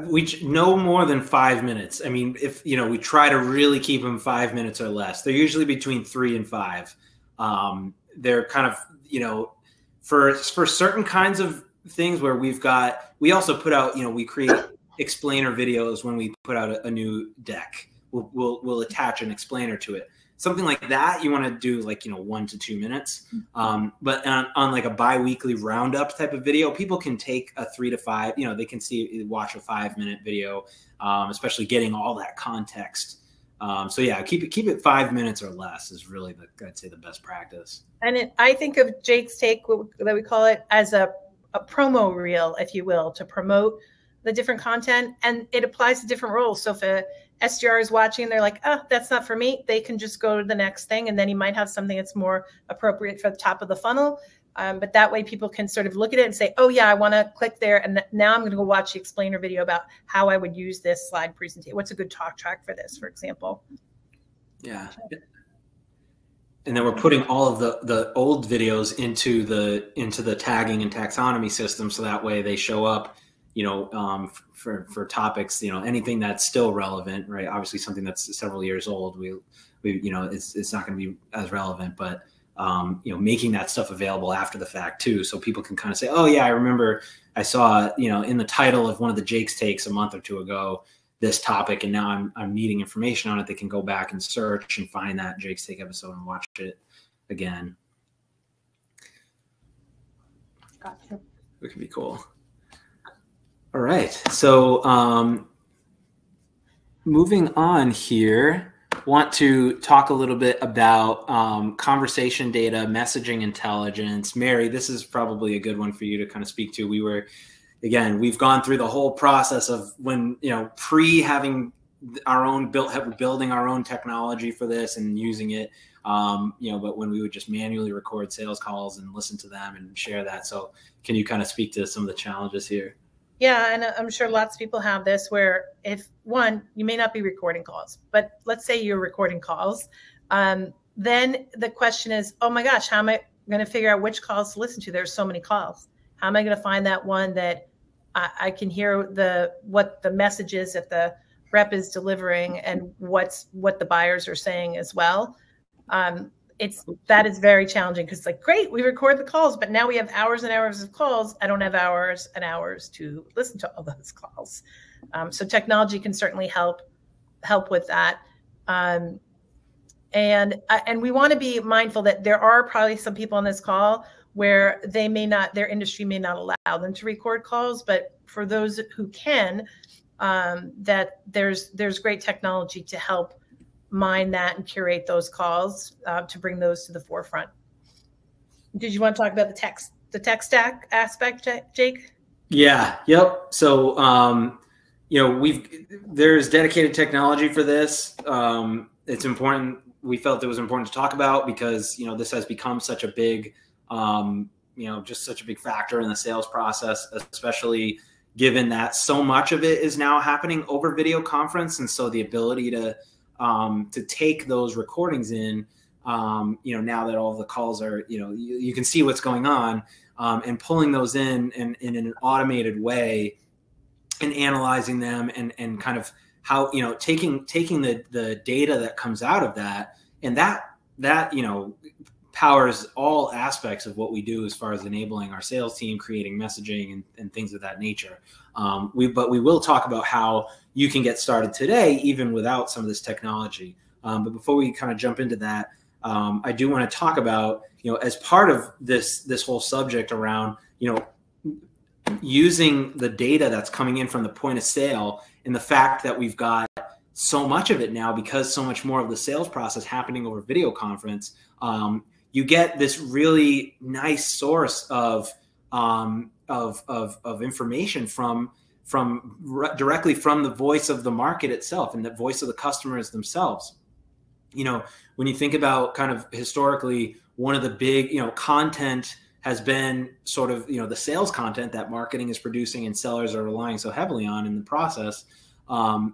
We no more than 5 minutes. I mean, if we try to really keep them 5 minutes or less. They're usually between 3 and 5. They're kind of for certain kinds of things where we also put out we create explainer videos when we put out a new deck. We'll attach an explainer to it. Something like that you want to do like 1 to 2 minutes. But on like a bi-weekly roundup type of video, people can take a 3 to 5. They can watch a 5-minute video, especially getting all that context. So yeah, keep it 5 minutes or less is really I'd say the best practice. And I think of Jake's Take, that we call it, as a promo reel, if you will, to promote the different content, and it applies to different roles. So if a SDR is watching and they're like, oh, that's not for me, they can just go to the next thing, and then he might have something that's more appropriate for the top of the funnel. But that way people can sort of look at it and say, oh yeah, I want to click there, and now I'm going to go watch the explainer video about how I would use this slide presentation. What's a good talk track for this, for example? Yeah. And then we're putting all of the old videos into the tagging and taxonomy system, so that way they show up for topics, anything that's still relevant, right? Obviously something that's several years old, it's not going to be as relevant, but making that stuff available after the fact too. So people can kind of say, oh yeah, I remember I saw, in the title of one of the Jake's Takes a month or two ago, this topic, and now I'm needing information on it. They can go back and search and find that Jake's Take episode and watch it again. Gotcha. It can be cool. All right. So moving on here, want to talk a little bit about conversation data, messaging intelligence. Mary, this is probably a good one for you to kind of speak to. We've gone through the whole process of when, pre having building our own technology for this and using it. But when we would just manually record sales calls and listen to them and share that. So can you kind of speak to some of the challenges here? Yeah, and I'm sure lots of people have this where if one, you may not be recording calls, but let's say you're recording calls. Then the question is, oh my gosh, how am I going to figure out which calls to listen to? There's so many calls. How am I going to find that one that I can hear what the message is that the rep is delivering and what the buyers are saying as well? That is very challenging because it's like, great, we record the calls, but now we have hours and hours of calls. I don't have hours and hours to listen to all those calls. So technology can certainly help with that. And we want to be mindful that there are probably some people on this call where their industry may not allow them to record calls, but for those who can, that there's great technology to help mine that and curate those calls to bring those to the forefront. Did you want to talk about the tech stack aspect, Jake? Yeah. Yep. So, there's dedicated technology for this. It's important. We felt it was important to talk about because, this has become such a big, just such a big factor in the sales process, especially given that so much of it is now happening over video conference. And so the ability to take those recordings in, now that all the calls are, you can see what's going on, and pulling those in an automated way and analyzing them and kind of how, taking the data that comes out of that, and that powers all aspects of what we do as far as enabling our sales team, creating messaging and things of that nature. But we will talk about how you can get started today, even without some of this technology. But before we kind of jump into that, I do want to talk about, as part of this whole subject around, using the data that's coming in from the point of sale and the fact that we've got so much of it now because so much more of the sales process happening over video conference. You get this really nice source of information directly from the voice of the market itself and the voice of the customers themselves. When you think about kind of historically, one of the big, content has been sort of, the sales content that marketing is producing and sellers are relying so heavily on in the process. The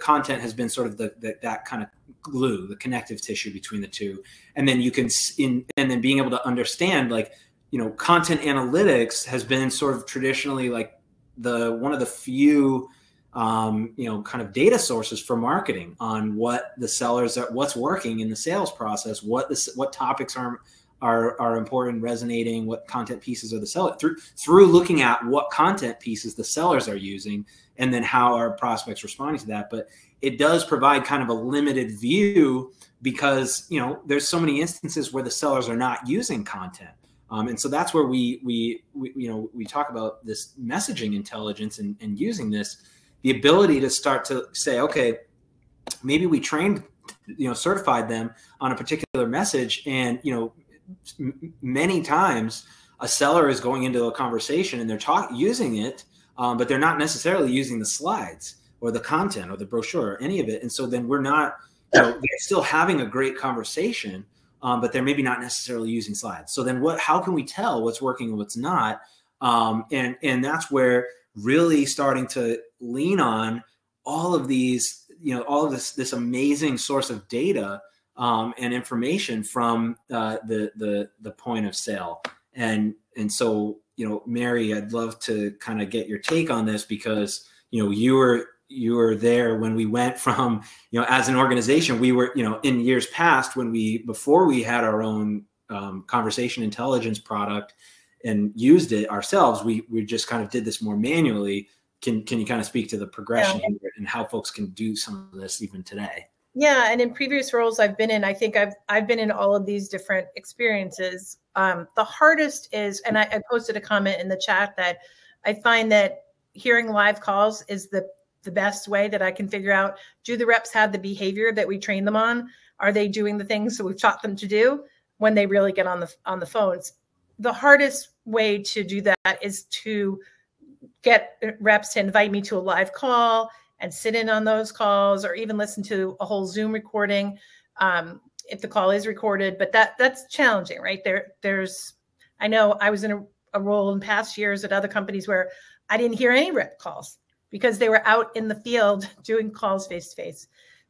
content has been sort of that kind of glue, the connective tissue between the two. And then and then being able to understand, content analytics has been sort of traditionally one of the few, kind of data sources for marketing on what the sellers what's working in the sales process, what topics are important, resonating, what content pieces are the seller through looking at what content pieces the sellers are using and then how our prospects responding to that. But it does provide kind of a limited view because, there's so many instances where the sellers are not using content. And so that's where we talk about this messaging intelligence and using this, the ability to start to say, okay, maybe we trained, certified them on a particular message. And, many times a seller is going into a conversation and they're using it, but they're not necessarily using the slides or the content or the brochure or any of it. And so then we're not, they're still having a great conversation, but they're maybe not necessarily using slides. So then how can we tell what's working and what's not? And that's where really starting to lean on all of these, all of this amazing source of data and information from the point of sale. And so, Mary, I'd love to kind of get your take on this because, you were there when we went from, as an organization, we were, in years past before we had our own conversation intelligence product and used it ourselves, we just kind of did this more manually. Can you kind of speak to the progression here and how folks can do some of this even today? Yeah, and in previous roles I've been in, I think I've been in all of these different experiences. The hardest is, and I posted a comment in the chat that I find that hearing live calls is the best way that I can figure out, do the reps have the behavior that we train them on? Are they doing the things that we've taught them to do when they really get on the phones? The hardest way to do that is to get reps to invite me to a live call and sit in on those calls, or even listen to a whole Zoom recording if the call is recorded. But that's challenging, right? I know I was in a role in past years at other companies where I didn't hear any rep calls because they were out in the field doing calls face to face.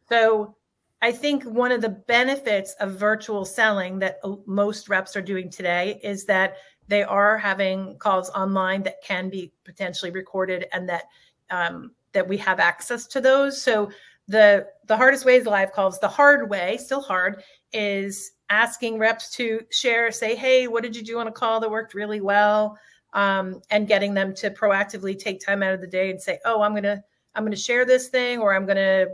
So I think one of the benefits of virtual selling that most reps are doing today is that they are having calls online that can be potentially recorded, and that we have access to those. So the hardest way is live calls. The hard way, still hard, is asking reps to share, say, hey, what did you do on a call that worked really well? And getting them to proactively take time out of the day and say, oh, I'm gonna share this thing, or I'm gonna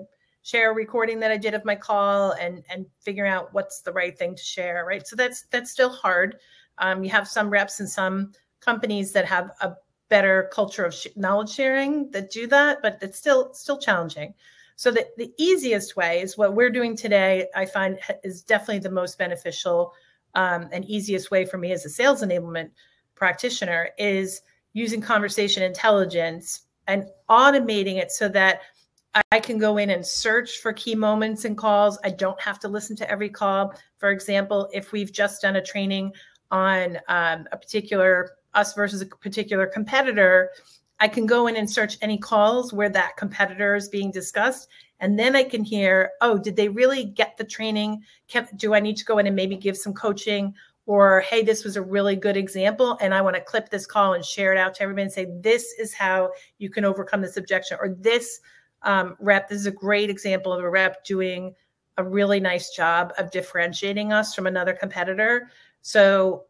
share a recording that I did of my call, and figuring out what's the right thing to share, right? So that's still hard. You have some reps and some companies that have a better culture of knowledge sharing that do that, but it's still challenging. So the easiest way is what we're doing today, I find, is definitely the most beneficial and easiest way for me as a sales enablement practitioner, is using conversation intelligence and automating it so that I can go in and search for key moments in calls. I don't have to listen to every call. For example, if we've just done a training on a particular us versus a particular competitor, I can go in and search any calls where that competitor is being discussed. And then I can hear, oh, did they really get the training? Do I need to go in and maybe give some coaching? Or, hey, this was a really good example, and I want to clip this call and share it out to everybody and say, this is how you can overcome this objection. Or this rep, this is a great example of a rep doing a really nice job of differentiating us from another competitor. So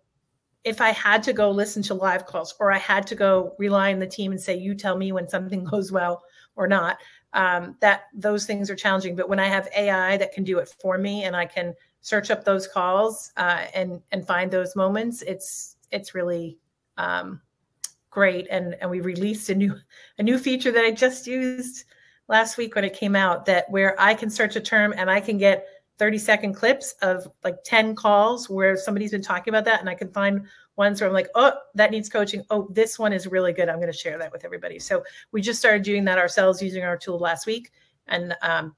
if I had to go listen to live calls, or I had to go rely on the team and say, you tell me when something goes well or not, those things are challenging. But when I have AI that can do it for me, and I can search up those calls and find those moments, it's really great. And we released a new feature that I just used last week when it came out, that where I can search a term and I can get 30-second clips of like 10 calls where somebody's been talking about that. And I can find ones where I'm like, oh, that needs coaching. Oh, this one is really good. I'm going to share that with everybody. So we just started doing that ourselves using our tool last week. And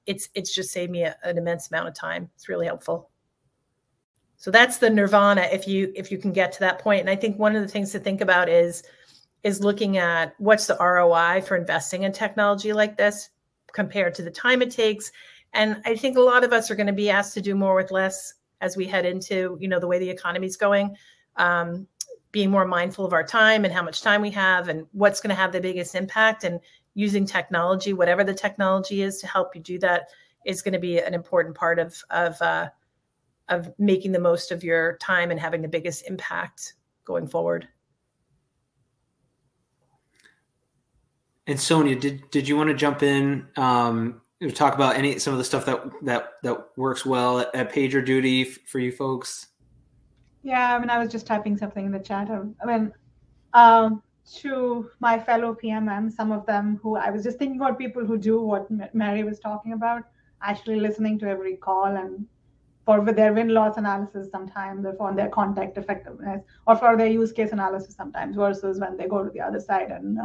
it's just saved me an immense amount of time. It's really helpful. So that's the nirvana if you can get to that point. And I think one of the things to think about is looking at what's the ROI for investing in technology like this compared to the time it takes. And I think a lot of us are going to be asked to do more with less as we head into, the way the economy is going, being more mindful of our time and how much time we have and what's going to have the biggest impact. And using technology, whatever the technology is, to help you do that is going to be an important part of making the most of your time and having the biggest impact going forward. And Sonia, did you want to jump in? Talk about some of the stuff that works well at PagerDuty for you folks? Yeah, I was just typing something in the chat. To my fellow PMM, some of them who I was just thinking about, people who do what Mary was talking about, actually listening to every call, and for their win-loss analysis sometimes, or for their contact effectiveness, or for their use case analysis sometimes, versus when they go to the other side and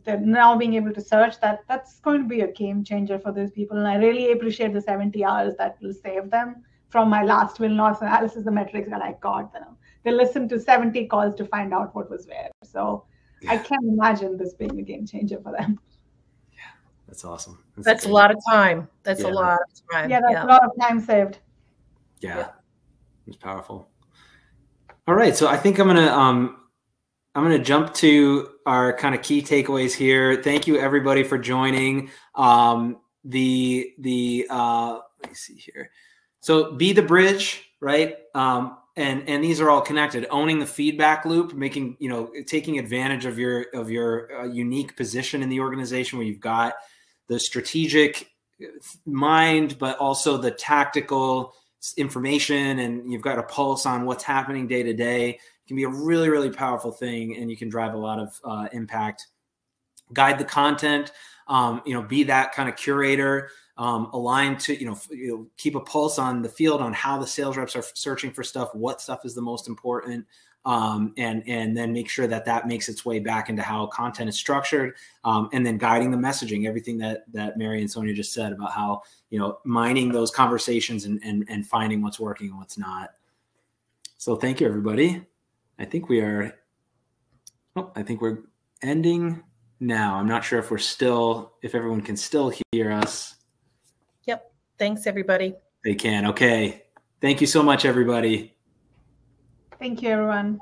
they're now being able to search, that's going to be a game changer for those people. And I really appreciate the 70 hours that will save them from my last win-loss analysis, the metrics that I got. They listened to 70 calls to find out what was where. So yeah. I can't imagine this being a game changer for them. Yeah, that's awesome. That's a lot of time. That's a lot of time. Yeah, that's a lot of time saved. Yeah, it's powerful. All right, so I think I'm gonna jump to our kind of key takeaways here. Thank you everybody for joining. Let me see here. So be the bridge, right? And these are all connected. Owning the feedback loop, making, taking advantage of your unique position in the organization, where you've got the strategic mind, but also the tactical information, and you've got a pulse on what's happening day to day. Can be a really, really powerful thing, and you can drive a lot of impact. Guide the content, be that kind of curator, aligned to, keep a pulse on the field on how the sales reps are searching for stuff, what stuff is the most important, and then make sure that that makes its way back into how content is structured, and then guiding the messaging, everything that Mary and Sonia just said about how, mining those conversations and finding what's working and what's not. So thank you, everybody. I think we're ending now. I'm not sure if everyone can still hear us. Yep. Thanks, everybody. They can. Okay. Thank you so much, everybody. Thank you, everyone.